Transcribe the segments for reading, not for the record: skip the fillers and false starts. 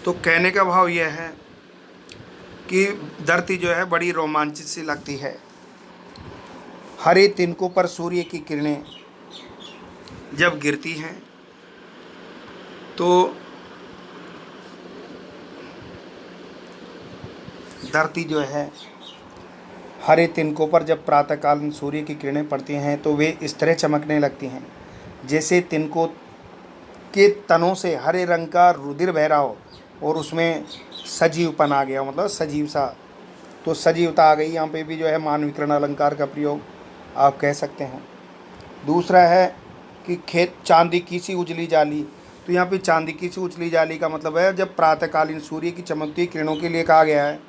तो कहने का भाव यह है कि धरती जो है बड़ी रोमांचित सी लगती है। हरे तिनकों पर सूर्य की किरणें जब गिरती हैं तो धरती जो है हरे तिनकों पर जब प्रातःकालीन सूर्य की किरणें पड़ती हैं तो वे इस तरह चमकने लगती हैं जैसे तिनकों के तनों से हरे रंग का रुधिर बह रहा हो और उसमें सजीवपन आ गया, मतलब सजीव सा। तो सजीवता आ गई। यहाँ पे भी जो है मानविकरण अलंकार का प्रयोग आप कह सकते हैं। दूसरा है कि खेत चांदी की सी उजली जाली। तो यहाँ पे चांदी की सी उजली जाली का मतलब है जब प्रातःकालीन सूर्य की चमकती किरणों के लिए कहा गया है,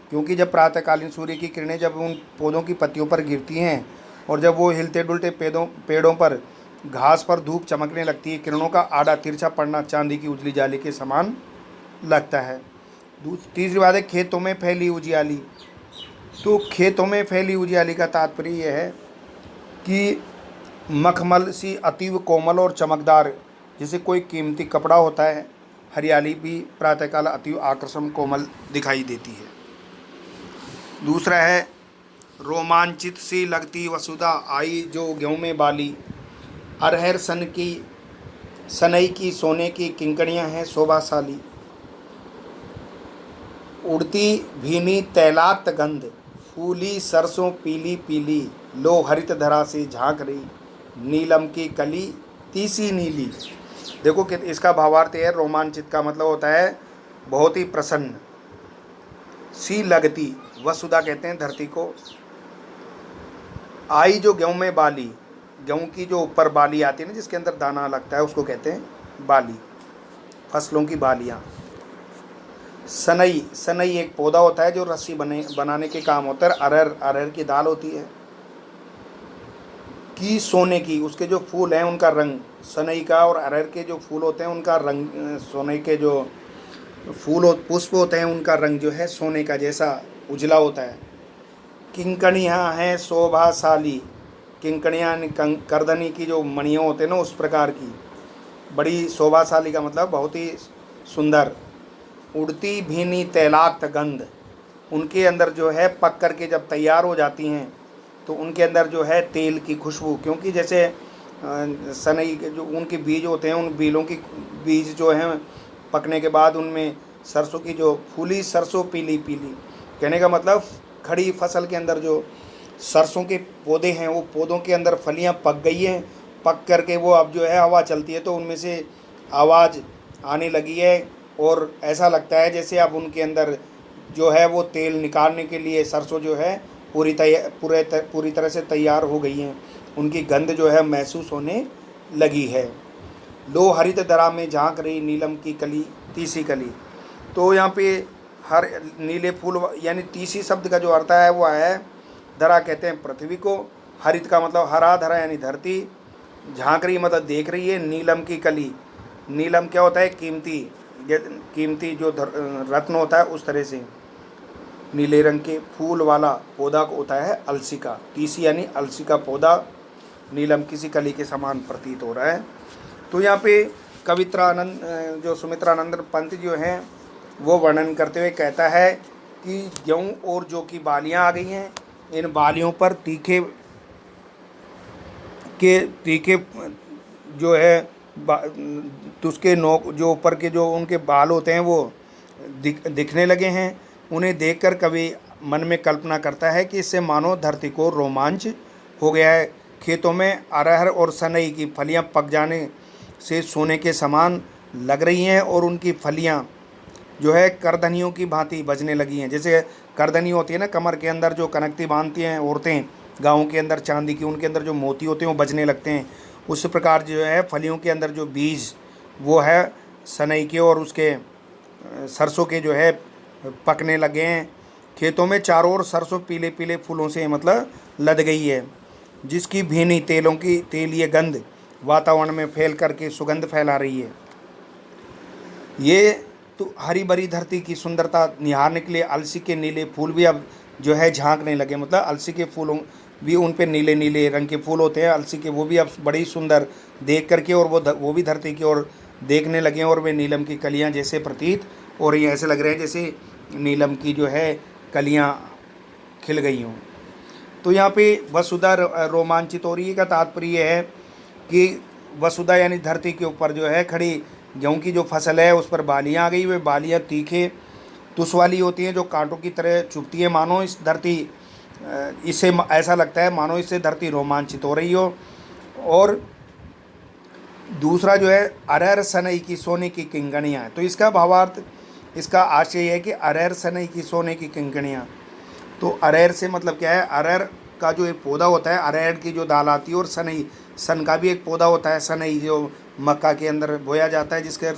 क्योंकि जब प्रातःकालीन सूर्य की किरणें जब उन पौधों की पत्तियों पर गिरती हैं और जब वो हिलते डुलते पेड़ों पर घास पर धूप चमकने लगती है, किरणों का आड़ा तिरछा पड़ना चांदी की उजली जाली के समान लगता है। तीसरी बात है खेतों में फैली उजियाली। तो खेतों में फैली उजियाली का तात्पर्य यह है कि मखमल सी अतीव कोमल और चमकदार, जैसे कोई कीमती कपड़ा होता है, हरियाली भी प्रातःकाल अतीव आकर्षण कोमल दिखाई देती है। दूसरा है रोमांचित सी लगती वसुधा आई जो गेहूँ में बाली। अरहर सनई की सोने की किंकड़ियाँ हैं शोभाशाली। उड़ती भीनी तैलात गंध फूली सरसों पीली पीली। लो हरित धरा से झांक रही नीलम की कली तीसी नीली। देखो कि इसका भावार्थ है रोमांचित का मतलब होता है बहुत ही प्रसन्न। सी लगती वसुधा कहते हैं धरती को। आई जो गेहूं में बाली, गेहूं की जो ऊपर बाली आती है ना जिसके अंदर दाना लगता है उसको कहते हैं बाली, फसलों की बालियाँ। सनई एक पौधा होता है जो रस्सी बनाने के काम होता है। अरहर की दाल होती है। की सोने की, उसके जो फूल हैं उनका रंग, सनई का और अरहर के जो फूल होते हैं उनका रंग, सोने के जो फूल और पुष्प होते हैं उनका रंग जो है सोने का जैसा उजला होता है। किंकणियाँ हैं शोभाशाली। किंकणियाँ करदनी की जो मणियाँ होते हैं ना उस प्रकार की, बड़ी शोभाशाली का मतलब बहुत ही सुंदर। उड़ती भीनी तैलाक्त गंध, उनके अंदर जो है पक कर के जब तैयार हो जाती हैं तो उनके अंदर जो है तेल की खुशबू, क्योंकि जैसे सनई के जो उनके बीज होते हैं उन बीलों की बीज जो हैं पकने के बाद उनमें सरसों की जो फूली सरसों पीली पीली, कहने का मतलब खड़ी फसल के अंदर जो सरसों के पौधे हैं वो पौधों के अंदर फलियां पक गई हैं। पक करके वो अब जो है हवा चलती है तो उनमें से आवाज़ आने लगी है और ऐसा लगता है जैसे अब उनके अंदर जो है वो तेल निकालने के लिए सरसों जो है पूरी तरह से तैयार हो गई हैं। उनकी गंध जो है महसूस होने लगी है। लो हरित दरा में झांक रही नीलम की कली तीसी कली। तो यहाँ पे हर नीले फूल यानी तीसी शब्द का जो अर्थ है वो है दरा कहते हैं पृथ्वी को, हरित का मतलब हरा धरा यानी धरती, झांक रही मतलब देख रही है, नीलम की कली। नीलम क्या होता है कीमती जो रत्न होता है उस तरह से नीले रंग के फूल वाला पौधा होता है अलसी का। तीसी यानी अलसी का पौधा नीलम किसी कली के समान प्रतीत हो रहा है। तो यहाँ पे कवित्रानंद जो सुमित्रानंद पंत जो हैं वो वर्णन करते हुए कहता है कि गेहूँ और जौ की बालियाँ आ गई हैं, इन बालियों पर तीखे जो है तो उसके नोक जो ऊपर के जो उनके बाल होते हैं वो दिखने लगे हैं। उन्हें देखकर कवि मन में कल्पना करता है कि इससे मानो धरती को रोमांच हो गया है। खेतों में अरहर और सनई की फलियां पक जाने से सोने के समान लग रही हैं और उनकी फलियां जो है करधनियों की भांति बजने लगी हैं। जैसे करधनी होती है ना कमर के अंदर जो कनकती बांधती हैं औरतें गाँव के अंदर चांदी की, उनके अंदर जो मोती होते हैं वो बजने लगते हैं। उस प्रकार जो है फलियों के अंदर जो बीज वो है सनई के और उसके सरसों के जो है पकने लगे हैं। खेतों में चारों ओर सरसों पीले पीले फूलों से मतलब लद गई है, जिसकी भीनी तेलीय गंध वातावरण में फैल करके सुगंध फैला रही है। ये तो हरी भरी धरती की सुंदरता निहारने के लिए अलसी के नीले फूल भी अब जो है झांकने लगे। मतलब अलसी के फूलों भी उन पे नीले नीले रंग के फूल होते हैं अलसी के, वो भी अब बड़ी सुंदर देख करके और वो भी धरती की ओर देखने लगे और वे नीलम की कलियां जैसे प्रतीत और ये ऐसे लग रहे हैं जैसे नीलम की जो है कलियां खिल गई हों। तो यहाँ पे वसुधा रोमांचित हो रही है का तात्पर्य है कि वसुधा यानी धरती के ऊपर जो है खड़ी गेहूँ की जो फसल है उस पर बालियाँ आ गई। वे बालियाँ तीखे तुस वाली होती हैं जो कांटों की तरह चुभती है, मानो इस धरती इससे ऐसा लगता है मानो इससे धरती रोमांचित हो रही हो। और दूसरा जो है अरहर सनई की सोने की किंगणियाँ, तो इसका भावार्थ, इसका आशय है कि अरहर सनई की सोने की किंगणियाँ। तो अरहर से मतलब क्या है, अरहर का जो एक पौधा होता है, अरहर की जो दाल आती है, और सनई, सन का भी एक पौधा होता है सनई, जो मक्का के अंदर बोया जाता है, जिसके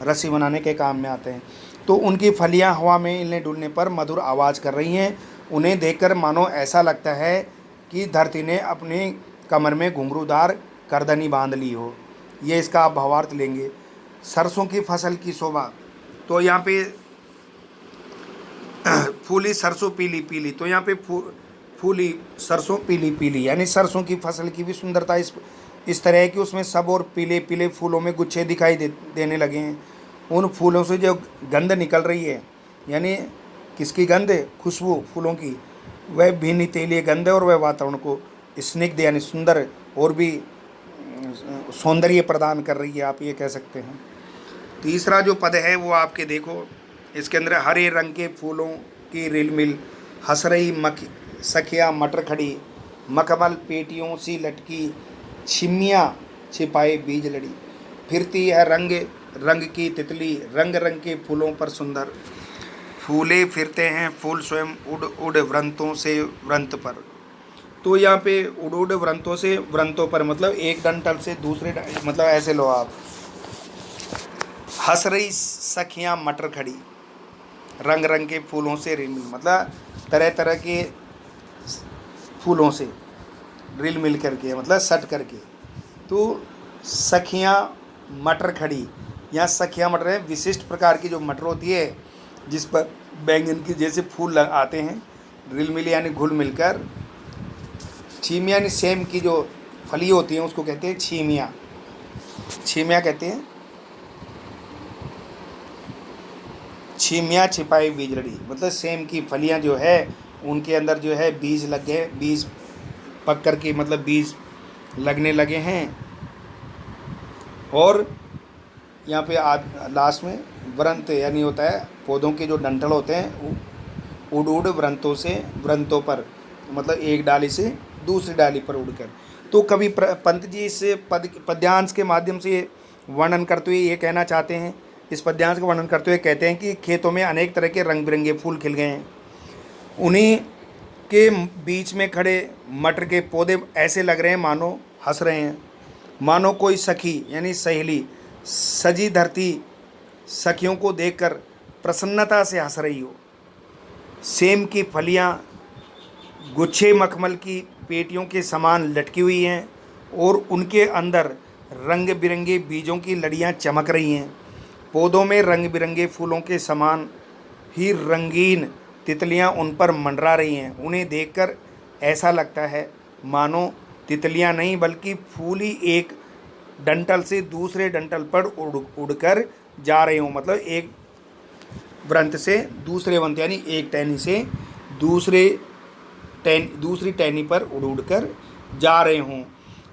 रस्सी बनाने के काम में आते हैं। तो उनकी फलियां हवा में हिलने डुलने पर मधुर आवाज़ कर रही हैं। उन्हें देखकर मानो ऐसा लगता है कि धरती ने अपने कमर में घुंघरूदार करदनी बांध ली हो। ये इसका आप भावार्थ लेंगे। सरसों की फसल की शोभा, तो यहाँ पे फूली सरसों पीली पीली, तो यहाँ पे फूली सरसों पीली पीली, यानी सरसों की फसल की भी सुंदरता इस तरह है कि उसमें सब और पीले पीले फूलों में गुच्छे दिखाई देने लगे हैं। उन फूलों से जो गंध निकल रही है, यानी किसकी गंध, खुशबू फूलों की, वह भिन्न तेलीय गंध है और वह वातावरण को स्निग्ध यानी सुंदर और भी सौंदर्य प्रदान कर रही है, आप ये कह सकते हैं। तीसरा जो पद है वो आपके देखो, इसके अंदर हरे रंग के फूलों की रिलमिल हंस रही सखिया मटर खड़ी, मखमल पेटियों सी लटकी, छिमियाँ छिपाए बीज लड़ी, फिरती है रंग रंग की तितली, रंग रंग के फूलों पर सुंदर, फूले फिरते हैं फूल स्वयं उड़ उड़ व्रंतों से व्रंत पर। तो यहाँ पे उड़ उड़ व्रंतों से व्रंतों पर मतलब एक डंठल से दूसरे मतलब ऐसे लो आप, हंस रही सखियाँ मटर खड़ी, रंग रंग के फूलों से रिल मिल, मतलब तरह तरह के फूलों से रिल मिल करके, मतलब सट करके। तो सखियाँ मटर खड़ी, यहाँ सखियाँ मटर है, विशिष्ट प्रकार की जो मटर होती है जिस पर बैंगन के जैसे फूल आते हैं, रिल मिल यानी घुल मिलकर। छीमिया यानी सेम की जो फली होती हैं उसको कहते हैं छीमिया, छीमिया कहते हैं। छिमिया छिपाई बीज लड़ी, मतलब सेम की फलियां जो है उनके अंदर जो है बीज लग गए, बीज पक कर के मतलब बीज लगने लगे हैं। और यहाँ पे लास्ट में व्रंत यानी होता है पौधों के जो डंठल होते हैं, उड़ उड़ व्रंतों से व्रंतों पर, मतलब एक डाली से दूसरी डाली पर उड़कर। तो कवि पंत जी इस पद्यांश के माध्यम से वर्णन करते हुए ये कहना चाहते हैं, इस पद्यांश का वर्णन करते हुए कहते हैं कि खेतों में अनेक तरह के रंग बिरंगे फूल खिल गए हैं। उन्हीं के बीच में खड़े मटर के पौधे ऐसे लग रहे हैं मानो हंस रहे हैं, मानो कोई सखी यानी सहेली सजी धरती सखियों को देखकर प्रसन्नता से हंस रही हो। सेम की फलियां गुच्छे मखमल की पेटियों के समान लटकी हुई हैं और उनके अंदर रंग बिरंगे बीजों की लड़ियां चमक रही हैं। पौधों में रंग बिरंगे फूलों के समान ही रंगीन तितलियां उन पर मंडरा रही हैं। उन्हें देखकर ऐसा लगता है मानो तितलियां नहीं बल्कि फूल ही एक डंठल से दूसरे डंठल पर उड़कर जा रहे हों, मतलब एक वृंत से दूसरे वृंत यानी एक टहनी से दूसरी टहनी पर उड़ कर जा रहे हों।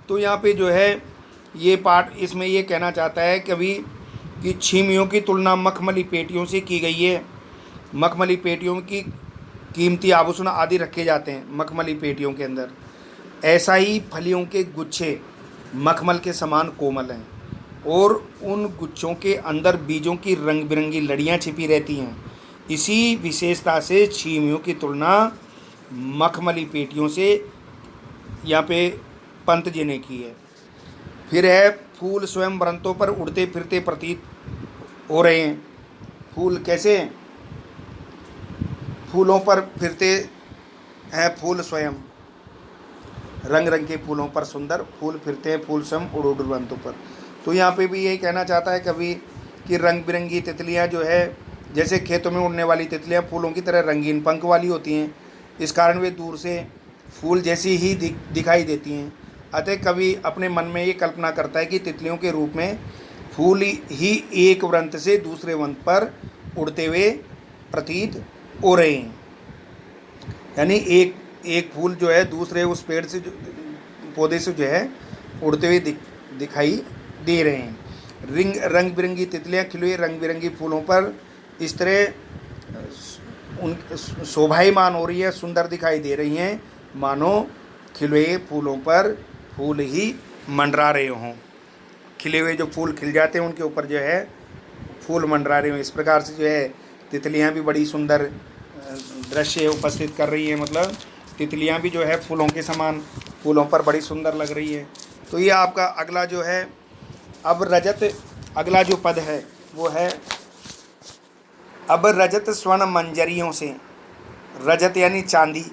तो यहाँ पे जो है ये पाठ इसमें ये कहना चाहता है कवि कि छीमियों की तुलना मखमली पेटियों से की गई है। मखमली पेटियों की कीमती आभूषण आदि रखे जाते हैं मखमली पेटियों के अंदर। ऐसा ही फलियों के गुच्छे मखमल के समान कोमल हैं और उन गुच्छों के अंदर बीजों की रंग बिरंगी लड़ियाँ छिपी रहती हैं। इसी विशेषता से छीमियों की तुलना मखमली पेटियों से यहाँ पे पंत जी ने की है। फिर है फूल स्वयं वृंतों पर उड़ते फिरते प्रतीत हो रहे हैं। फूल कैसे, फूलों पर फिरते हैं फूल स्वयं, रंग रंग के फूलों पर सुंदर फूल फिरते हैं फूल स्वयं उड़ उड़ वृंतों पर। तो यहाँ पे भी यही कहना चाहता है कवि कि रंग बिरंगी तितलियाँ जो है जैसे खेतों में उड़ने वाली तितलियाँ फूलों की तरह रंगीन पंख वाली होती हैं, इस कारण वे दूर से फूल जैसी ही दिखाई देती हैं। अतः कवि अपने मन में ये कल्पना करता है कि तितलियों के रूप में फूल ही एक वृंत से दूसरे वृंत पर उड़ते हुए प्रतीत हो रहे हैं। यानी एक एक फूल जो है दूसरे उस पेड़ से पौधे से जो है उड़ते हुए दिखाई दे रहे हैं। रंग बिरंगी तितलियाँ खिले हुए रंग बिरंगी फूलों पर इस तरह उन शोभायमान हो रही है, सुंदर दिखाई दे रही हैं, मानो खिले हुए फूलों पर फूल ही मंडरा रहे हों। खिले हुए जो फूल खिल जाते हैं उनके ऊपर जो है फूल मंडरा रहे हों। इस प्रकार से जो है तितलियाँ भी बड़ी सुंदर दृश्य उपस्थित कर रही है। मतलब तितलियाँ भी जो है फूलों के समान फूलों पर बड़ी सुंदर लग रही है। तो ये आपका अगला जो है अब रजत, अगला जो पद है वो है अब रजत स्वर्ण मंजरियों से। रजत यानी चांदी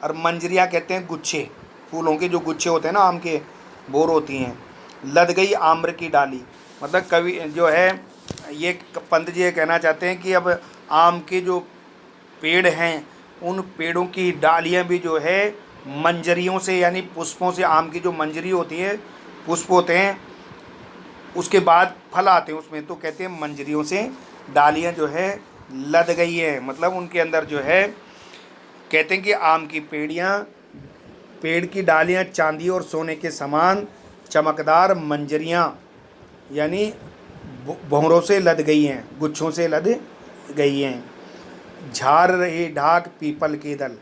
और मंजरियाँ कहते हैं गुच्छे, फूलों के जो गुच्छे होते हैं ना, आम के बोर होती हैं। लद गई आम्र की डाली, मतलब कवि जो है ये पंत जी ये कहना चाहते हैं कि अब आम के जो पेड़ हैं उन पेड़ों की डालियाँ भी जो है मंजरियों से यानी पुष्पों से, आम की जो मंजरी होती है पुष्प होते हैं उसके बाद फल आते हैं उसमें, तो कहते हैं मंजरियों से डालियाँ जो है लद गई है। मतलब उनके अंदर जो है कहते हैं कि आम की पेड़ की डालियाँ चांदी और सोने के समान चमकदार मंजरियाँ यानी भंवरों से लद गई हैं, गुच्छों से लद गई हैं। झाड़ रहे ढाक पीपल के दल,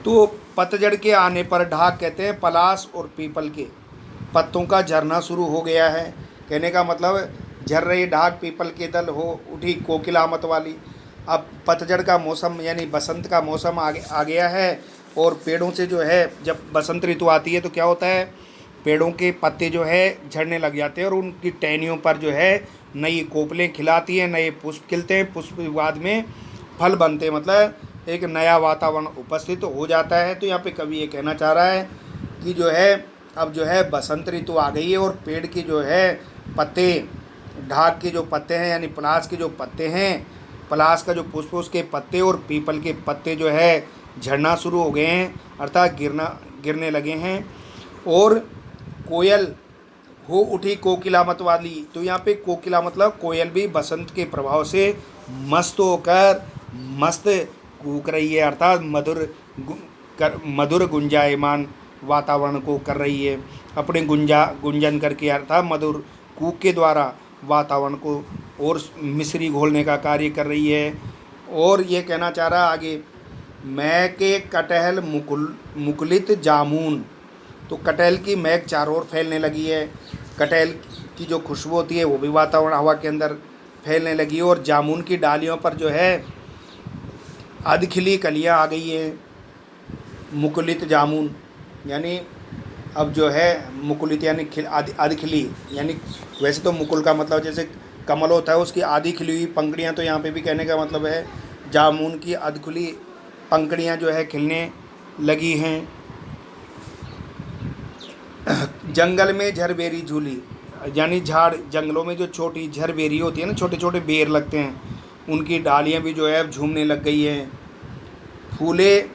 तो पतझड़ के आने पर ढाक कहते हैं पलाश और पीपल के पत्तों का झरना शुरू हो गया है। कहने का मतलब झर रही ढाक पीपल के दल, हो उठी कोकिला मत वाली। अब पतझड़ का मौसम यानी बसंत का मौसम आ गया है और पेड़ों से जो है जब बसंत ऋतु आती है तो क्या होता है, पेड़ों के पत्ते जो है झड़ने लग जाते हैं और उनकी टहनियों पर जो है नई कोपलें खिलाती हैं, नए पुष्प खिलते हैं, पुष्प बाद में फल बनते हैं, मतलब एक नया वातावरण उपस्थित हो जाता है। तो यहाँ पे कवि ये कहना चाह रहा है कि जो है अब जो है बसंत ऋतु आ गई है और पेड़ की जो है पत्ते, ढाक के जो पत्ते हैं यानी पलाश के जो पत्ते हैं, पलाश का जो पुष्प उसके पत्ते और पीपल के पत्ते जो है झड़ना शुरू हो गए हैं, अर्थात गिरने लगे हैं। और कोयल हो उठी कोकिला मत वाली, तो यहाँ पे कोकिला मतलब कोयल भी बसंत के प्रभाव से मस्त होकर मस्त कूक रही है, अर्थात मधुर गुंजायमान वातावरण को कर रही है, अपने गुंजन करके अर्थात मधुर कूक के द्वारा वातावरण को और मिश्री घोलने का कार्य कर रही है। और ये कहना चाह रहा आगे, मैं के कटहल मुकुलित जामुन, तो कटहल की महक चारों ओर फैलने लगी है, कटहल की जो खुशबू होती है वो भी वातावरण हवा के अंदर फैलने लगी है। और जामुन की डालियों पर जो है अधखिली कलियाँ आ गई हैं। मुकुलित जामुन यानी अब जो है मुकुलित यानी अधखिली, यानी वैसे तो मुकुल का मतलब जैसे कमल होता है उसकी आधी खिली हुई पंखुड़ियाँ, तो यहाँ पे भी कहने का मतलब है जामुन की अधखुली पंखुड़ियाँ जो है खिलने लगी हैं। जंगल में झरबेरी झूली, यानी झाड़ जंगलों में जो छोटी झरबेरी होती है ना, छोटे छोटे बेर लगते हैं, उनकी डालियाँ भी जो है झूमने लग गई हैं, फूलें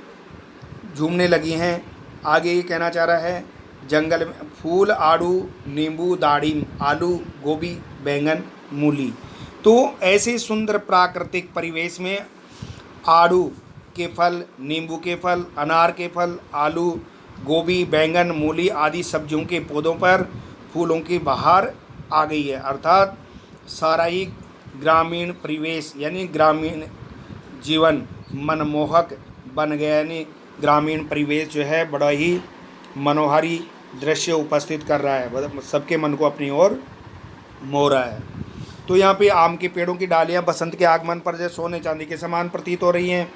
झूमने लगी हैं। आगे ये कहना चाह रहा है जंगल में फूल आड़ू नींबू दाड़िम आलू गोभी बैंगन मूली, तो ऐसे सुंदर प्राकृतिक परिवेश में आड़ू के फल, नींबू के फल, अनार के फल, आलू गोभी बैंगन मूली आदि सब्जियों के पौधों पर फूलों की बहार आ गई है, अर्थात सारा ही ग्रामीण परिवेश यानी ग्रामीण जीवन मनमोहक बन गया, यानी ग्रामीण परिवेश जो है बड़ा ही मनोहारी दृश्य उपस्थित कर रहा है, सबके मन को अपनी ओर मोह रहा है। तो यहाँ पे आम के पेड़ों की डालियाँ बसंत के आगमन पर जैसे सोने चांदी के समान प्रतीत हो रही हैं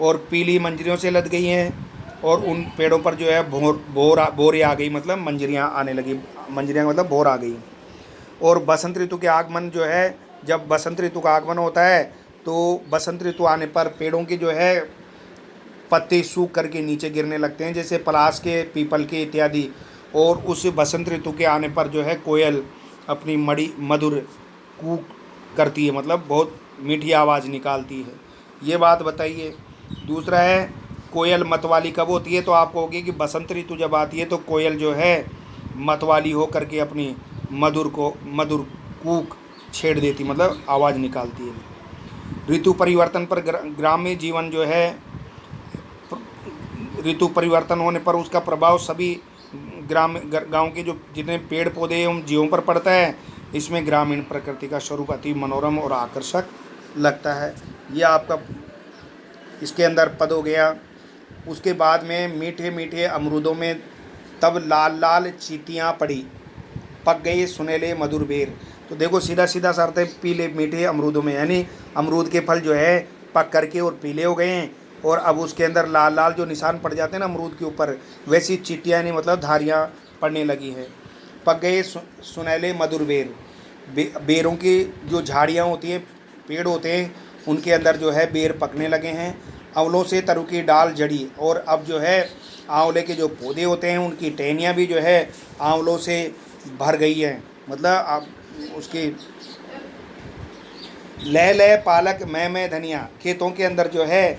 और पीली मंजरियों से लद गई हैं, और उन पेड़ों पर जो है बोरें आ गई, मतलब मंजरियाँ आने लगी, मंजरियाँ मतलब बोर आ गई। और बसंत ऋतु के आगमन जो है, जब बसंत ऋतु का आगमन होता है तो बसंत ऋतु आने पर पेड़ों की जो है पत्ते सूख करके नीचे गिरने लगते हैं, जैसे पलाश के, पीपल के इत्यादि। और उस बसंत ऋतु के आने पर जो है कोयल अपनी मधुर कूक करती है, मतलब बहुत मीठी आवाज़ निकालती है। ये बात बताइए। दूसरा है कोयल मतवाली कब होती है, तो आपको होगी कि बसंत ऋतु जब आती है तो कोयल जो है मतवाली हो करके अपनी मधुर कूक छेड़ देती, मतलब आवाज़ निकालती है। ऋतु परिवर्तन पर ग्राम्य जीवन जो है, ऋतु परिवर्तन होने पर उसका प्रभाव सभी गांव के जो जितने पेड़ पौधे एवं जीवों पर पड़ता है। इसमें ग्रामीण प्रकृति का स्वरूप अति मनोरम और आकर्षक लगता है। यह आपका इसके अंदर पद हो गया। उसके बाद में मीठे मीठे अमरूदों में तब लाल लाल चींटियाँ पड़ी, पक गए सुनेले मधुर बेर। तो देखो सीधा सीधा सा अर्थ है पीले मीठे अमरूदों में, यानी अमरूद के फल जो है पक करके और पीले हो गए हैं, और अब उसके अंदर लाल लाल जो निशान पड़ जाते हैं ना अमरूद के ऊपर, वैसी चींटियाँ नहीं मतलब धारियाँ पड़ने लगी हैं। पक गए सुनहले मधुर बेर, बेरों की जो झाड़ियाँ होती हैं, पेड़ होते हैं, उनके अंदर जो है बेर पकने लगे हैं। आंवलों से तरु की डाल जड़ी, और अब जो है आंवले के जो पौधे होते हैं उनकी टहनियाँ भी जो है आंवलों से भर गई हैं, मतलब अब उसकी लह लह पालक मैं धनिया, खेतों के अंदर जो है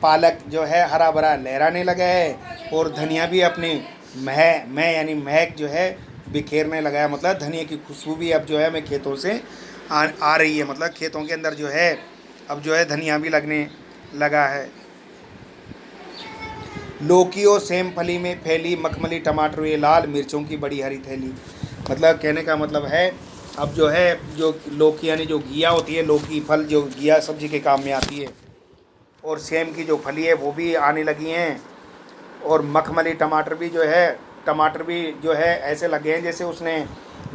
पालक जो है हरा भरा लहराने लगा है, और धनिया भी अपनी मैं यानी महक जो है बिखेरने लगा है, मतलब धनिया की खुशबू भी अब जो है हमें खेतों से आ रही है, मतलब खेतों के अंदर जो है अब जो है धनिया भी लगने लगा है। लौकी और सेम फली में फैली मखमली टमाटर हुए लाल, मिर्चों की बड़ी हरी थैली। मतलब कहने का मतलब है अब जो है जो लौकी यानी जो घिया होती है, लौकी फल जो घिया सब्जी के काम में आती है, और सेम की जो फली है वो भी आने लगी हैं, और मखमली टमाटर भी जो है, टमाटर भी जो है ऐसे लगे हैं जैसे उसने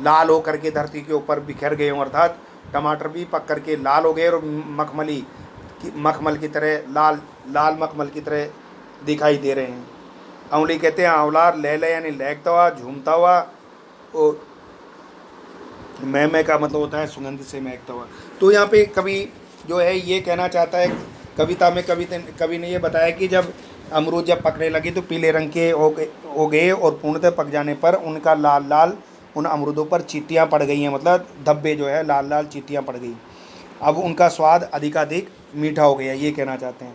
लाल हो करके धरती के ऊपर बिखर गए हों, अर्थात टमाटर भी पक करके लाल हो गए और मखमल की तरह लाल मखमल की तरह दिखाई दे रहे हैं। आंवली कहते हैं आंवला, लहला यानी लहकता हुआ झूमता हुआ, और मैं का मतलब होता है सुगंध से महकता हुआ। तो यहाँ पे कवि जो है ये कहना चाहता है कविता में, कवि ने ये बताया कि जब अमरूद जब पकने लगी तो पीले रंग के हो गए और पूर्णतः पक जाने पर उनका लाल लाल उन अमरूदों पर चींटियाँ पड़ गई हैं, मतलब धब्बे जो है लाल लाल चींटियाँ पड़ गई। अब उनका स्वाद अधिकाधिक मीठा हो गया, ये कहना चाहते हैं।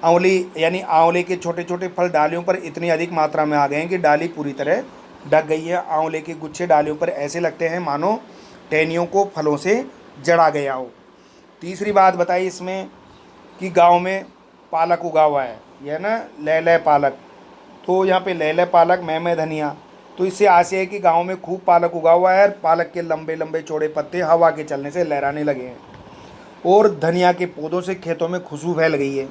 आंवली यानी आंवले के छोटे छोटे फल डालियों पर इतनी अधिक मात्रा में आ गए हैं कि डाली पूरी तरह ढक गई है। आंवले के गुच्छे डालियों पर ऐसे लगते हैं मानो टहनियों को फलों से जड़ा गया हो। तीसरी बात बताई इसमें कि गांव में पालक उगा हुआ है, यह ना लह पालक, तो यहाँ पे लह पालक मैं धनिया, तो इससे आशय है कि गांव में खूब पालक उगा हुआ है, पालक के लंबे लंबे चौड़े पत्ते हवा के चलने से लहराने लगे हैं, और धनिया के पौधों से खेतों में खुशबू फैल गई है,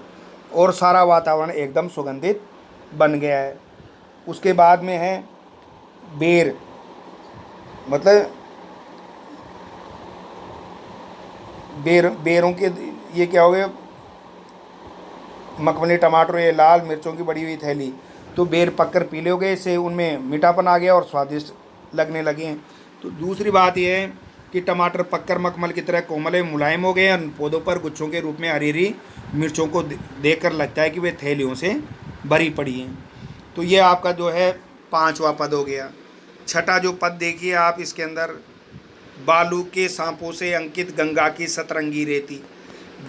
और सारा वातावरण एकदम सुगंधित बन गया है। उसके बाद में है बेर, मतलब बेरों के ये क्या हो गए, मखमली टमाटर ये लाल, मिर्चों की बड़ी हुई थैली। तो बेर पककर पीले हो गए, इससे उनमें मीठापन आ गया और स्वादिष्ट लगने लगे हैं। तो दूसरी बात यह है कि टमाटर पककर मखमल की तरह कोमल मुलायम हो गए हैं। पौधों पर गुच्छों के रूप में हरी हरी मिर्चों को देखकर लगता है कि वे थैलियों से भरी पड़ी हैं। तो ये आपका जो है 5वां पद हो गया। छठा जो पद देखिए आप इसके अंदर, बालू के सांपों से अंकित गंगा की सतरंगी रेती।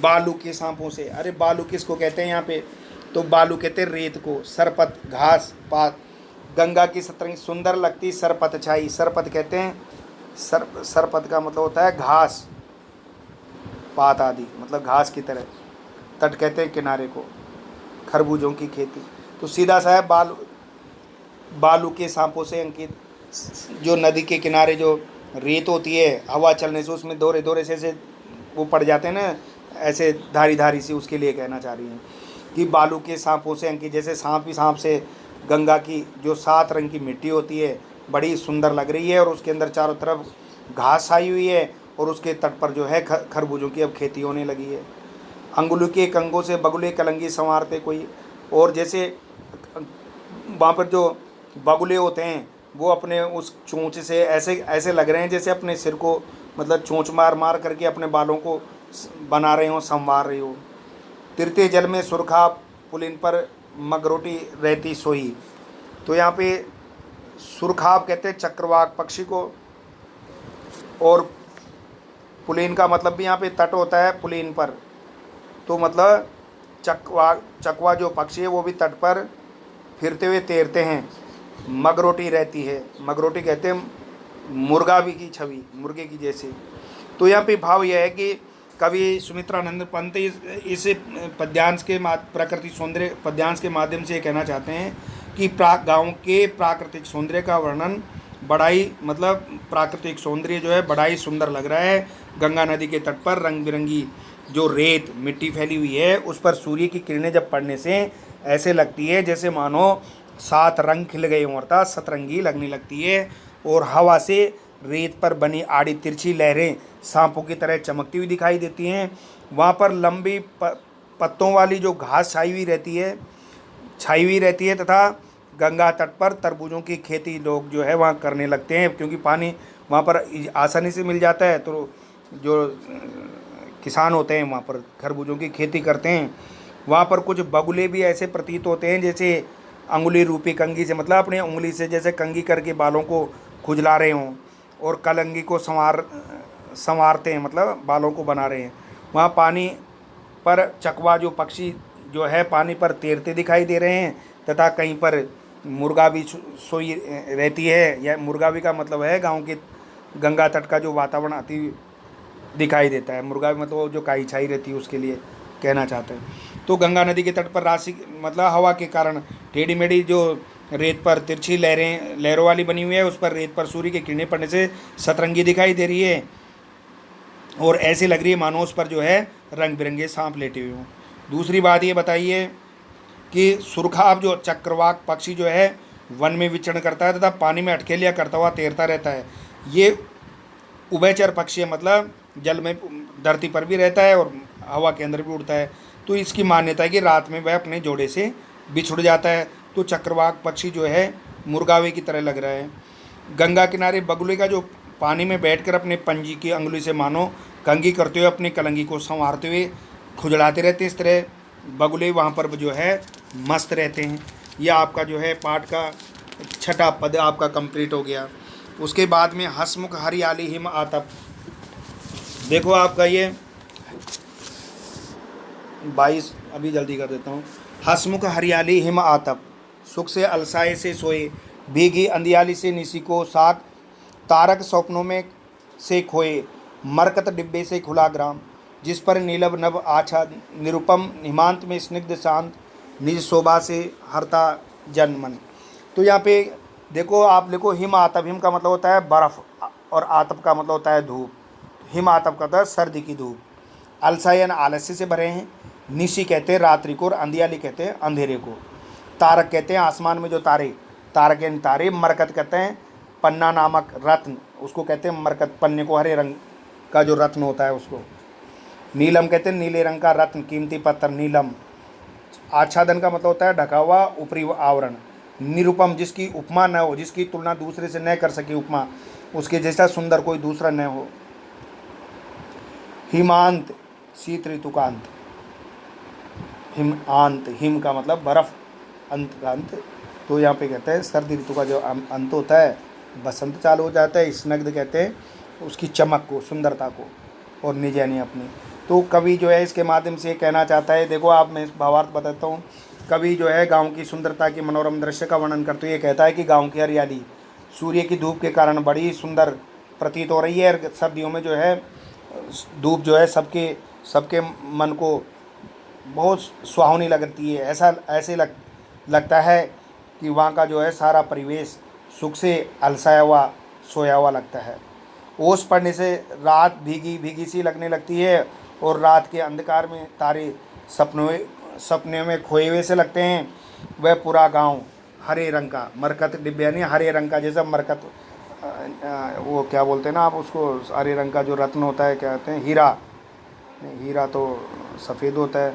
बालू के सांपों से, अरे बालू किसको कहते हैं यहाँ पे, तो बालू कहते हैं रेत को, सरपत घास पात, गंगा की सतरंगी सुंदर लगती सरपत छाई। सरपत कहते हैं सरपत का मतलब होता है घास पात आदि, मतलब घास की तरह। तट कहते हैं किनारे को, खरबूजों की खेती। तो सीधा सा है बालू के सांपों से अंकित, जो नदी के किनारे जो रेत होती है हवा चलने से उसमें दोरे दोरे से ऐसे वो पड़ जाते हैं ना, ऐसे धारी धारी सी, उसके लिए कहना चाह रही हैं कि बालू के सांपों से अंकित, जैसे सांप ही सांप से गंगा की जो 7 रंग की मिट्टी होती है बड़ी सुंदर लग रही है, और उसके अंदर चारों तरफ घास आई हुई है, और उसके तट पर जो है खरबूजों की अब खेती होने लगी है। अंगुली के कंगों से बगुले कलंगी संवारते कोई, और जैसे वहाँ पर जो बगुले होते हैं वो अपने उस चोंच से ऐसे लग रहे हैं जैसे अपने सिर को मतलब चोंच मार मार करके अपने बालों को बना रहे हो, संवार रहे हो। तिरते जल में सुरखा पुलिन पर मगरोटी रहती सोई। तो यहाँ पे सुरखाब कहते हैं चक्रवाक पक्षी को, और पुलिन का मतलब भी यहाँ पे तट होता है पुलिन पर, तो मतलब चकवा जो पक्षी है वो भी तट पर फिरते हुए तैरते हैं। मगरोटी रहती है, मगरोटी कहते हैं मुर्गा भी की छवि, मुर्गे की जैसे। तो यहाँ पे भाव यह है कि कवि सुमित्रानंद पंत इस पद्यांश के प्राकृतिक सौंदर्य पद्यांश के माध्यम से ये कहना चाहते हैं कि गांव के प्राकृतिक सौंदर्य का वर्णन बड़ा ही, मतलब प्राकृतिक सौंदर्य जो है बड़ा ही सुंदर लग रहा है। गंगा नदी के तट पर रंग बिरंगी जो रेत मिट्टी फैली हुई है, उस पर सूर्य की किरणें जब पड़ने से ऐसे लगती है जैसे मानो 7 रंग खिल गए हों, अर्थात सतरंगी लगने लगती है। और हवा से रेत पर बनी आड़ी तिरछी लहरें सांपों की तरह चमकती हुई दिखाई देती हैं। वहाँ पर लंबी पत्तों वाली जो घास छाई हुई रहती है तथा गंगा तट पर तरबूजों की खेती लोग जो है वहाँ करने लगते हैं, क्योंकि पानी वहाँ पर आसानी से मिल जाता है। तो जो किसान होते हैं वहाँ पर खरबूजों की खेती करते हैं। वहाँ पर कुछ बगुले भी ऐसे प्रतीत होते हैं जैसे अंगुली रूपी कंघी से, मतलब अपनी उंगली से जैसे कंघी करके बालों को खुजला रहे हों और कलंगी को संवारते हैं, मतलब बालों को बना रहे हैं। वहाँ पानी पर चकवा जो पक्षी जो है पानी पर तैरते दिखाई दे रहे हैं तथा कहीं पर मुर्गा भी सोई रहती है। या मुर्गा भी का मतलब है गांव के गंगा तट का जो वातावरण अति दिखाई देता है। मुर्गा भी मतलब जो काई छाई रहती है उसके लिए कहना चाहते हैं। तो गंगा नदी के तट पर राशि मतलब हवा के कारण टेढ़ी मेढ़ी जो रेत पर तिरछी लहरों वाली बनी हुई है, उस पर रेत पर सूर्य की किरणें पड़ने से सतरंगी दिखाई दे रही है और ऐसी लग रही है मानो उस पर जो है रंग बिरंगे सांप लेटे हुए हों। दूसरी बात ये बताइए कि सुरखाब जो चक्रवाक पक्षी जो है वन में विचरण करता है तथा पानी में अटखेलियाँ करता हुआ तैरता रहता है। ये उभयचर पक्षी है, मतलब जल में धरती पर भी रहता है और हवा के अंदर भी उड़ता है। तो इसकी मान्यता है कि रात में वह अपने जोड़े से बिछुड़ जाता है। तो चक्रवाक पक्षी जो है मुर्गावे की तरह लग रहा है। गंगा किनारे बगुले का जो पानी में बैठकर अपने पंजी की अंगुली से मानो कंघी करते हुए अपनी कलंगी को संवारते हुए खुजलाते रहते हैं। इस तरह बगुले वहाँ पर जो है मस्त रहते हैं। यह आपका जो है पाठ का 6ठा पद आपका कंप्लीट हो गया। उसके बाद में हसमुख हरियाली हिम आतप, देखो आपका ये 22 अभी जल्दी कर देता हूँ। हसमुख हरियाली हिम आतप, सुख से अलसाए से सोए, भीगी अंधियाली से निसी को साक, तारक स्वप्नों में से खोए, मरकत डिब्बे से खुला ग्राम, जिस पर नीलव नभ आच्छाद, निरुपम हिमांत में स्निग्ध शांत, निज शोभा से हरता जन मन। तो यहाँ पे देखो आप लिखो हिम आतप। हिम का मतलब होता है बर्फ़ और आतप का मतलब होता है धूप। हिम आतप का होता है सर्दी की धूप। अलसायन आलस्य से भरे हैं। निशी कहते हैं रात्रि को और अंधियाली कहते हैं अंधेरे को। तारक कहते हैं आसमान में जो तारे, तारक यानी तारे। मरकत कहते हैं पन्ना नामक रत्न, उसको कहते हैं मरकत, पन्ने को हरे रंग का जो रत्न होता है उसको। नीलम कहते हैं नीले रंग का रत्न, कीमती पत्थर नीलम। आच्छादन का मतलब होता है ढका हुआ ऊपरी आवरण। निरुपम जिसकी उपमा न हो, जिसकी तुलना दूसरे से न कर सके उपमा, उसके जैसा सुंदर कोई दूसरा न हो। हिमांत शीत ऋतु का अंत। हिमांत, हिम का मतलब बर्फ, अंत का अंत। तो यहाँ पे कहते हैं सर्दी ऋतु का जो अंत होता है, बसंत चालू हो जाता है। स्नग्ध कहते हैं उसकी चमक को, सुंदरता को, और निज यानी अपनी। तो कवि जो है इसके माध्यम से ये कहना चाहता है, देखो आप मैं भावार्थ बताता हूँ। कवि जो है गांव की सुंदरता के मनोरम दृश्य का वर्णन करते हुए कहता है कि गांव की हरियाली सूर्य की धूप के कारण बड़ी सुंदर प्रतीत हो रही है। और सर्दियों में जो है धूप जो है सबके मन को बहुत सुहावनी लगती है। ऐसे लगता है कि वहाँ का जो है सारा परिवेश सुख से अलसाया हुआ सोया हुआ लगता है। ओस पड़ने से रात भीगी भीगी सी लगने लगती है और रात के अंधकार में तारे सपने में खोए हुए से लगते हैं। वह पूरा गांव हरे रंग का, मरकत डिब्बे यानी हरे रंग का, जैसा मरकत वो क्या बोलते हैं ना आप उसको, हरे रंग का जो रत्न होता है, क्या कहते हैं, हीरा नहीं, हीरा तो सफ़ेद होता है।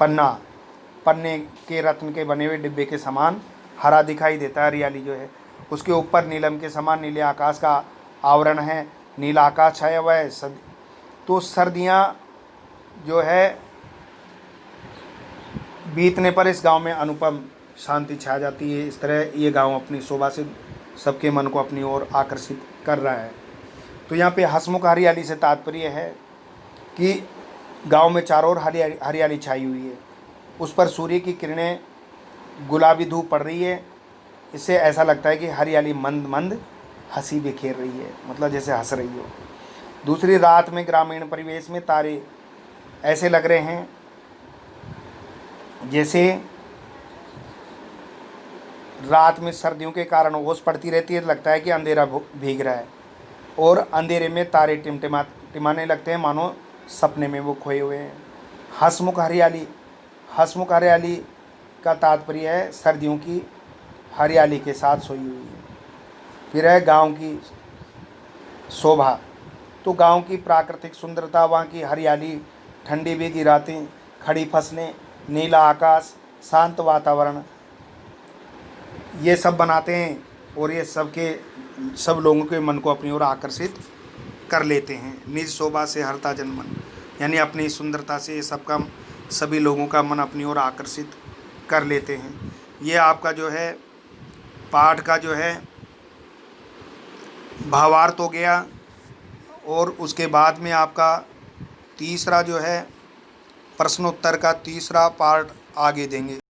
पन्ने के रत्न के बने हुए डिब्बे के समान हरा दिखाई देता है हरियाली जो है। उसके ऊपर नीलम के समान नीले आकाश का आवरण है, नीला आकाश छाया हुआ है। तो सर्दियाँ जो है बीतने पर इस गांव में अनुपम शांति छा जाती है। इस तरह ये गांव अपनी शोभा से सबके मन को अपनी ओर आकर्षित कर रहा है। तो यहाँ पे हसमुख हरियाली से तात्पर्य है कि गांव में चारों ओर हरियाली छाई हुई है। उस पर सूर्य की किरणें गुलाबी धूप पड़ रही है। इससे ऐसा लगता है कि हरियाली मंद मंद हंसी बिखेर रही है, मतलब जैसे हंस रही हो। दूसरी, रात में ग्रामीण परिवेश में तारे ऐसे लग रहे हैं जैसे रात में सर्दियों के कारण ओस पड़ती रहती है, लगता है कि अंधेरा भीग रहा है, और अंधेरे में तारे टिमाने लगते हैं, मानो सपने में वो खोए हुए हैं। हंसमुख हरियाली, हंसमुख हरियाली का तात्पर्य है सर्दियों की हरियाली के साथ सोई हुई है। फिर है गांव की शोभा, तो गांव की प्राकृतिक सुंदरता, वहाँ की हरियाली, ठंडी भीगी रातें, खड़ी फसलें, नीला आकाश, शांत वातावरण, ये सब बनाते हैं और ये सब लोगों के मन को अपनी ओर आकर्षित कर लेते हैं। निज शोभा से हरता जन मन, यानी अपनी सुंदरता से ये सभी लोगों का मन अपनी ओर आकर्षित कर लेते हैं। ये आपका जो है पाठ का जो है भावार्थ हो गया, और उसके बाद में आपका तीसरा जो है प्रश्नोत्तर का तीसरा पार्ट आगे देंगे।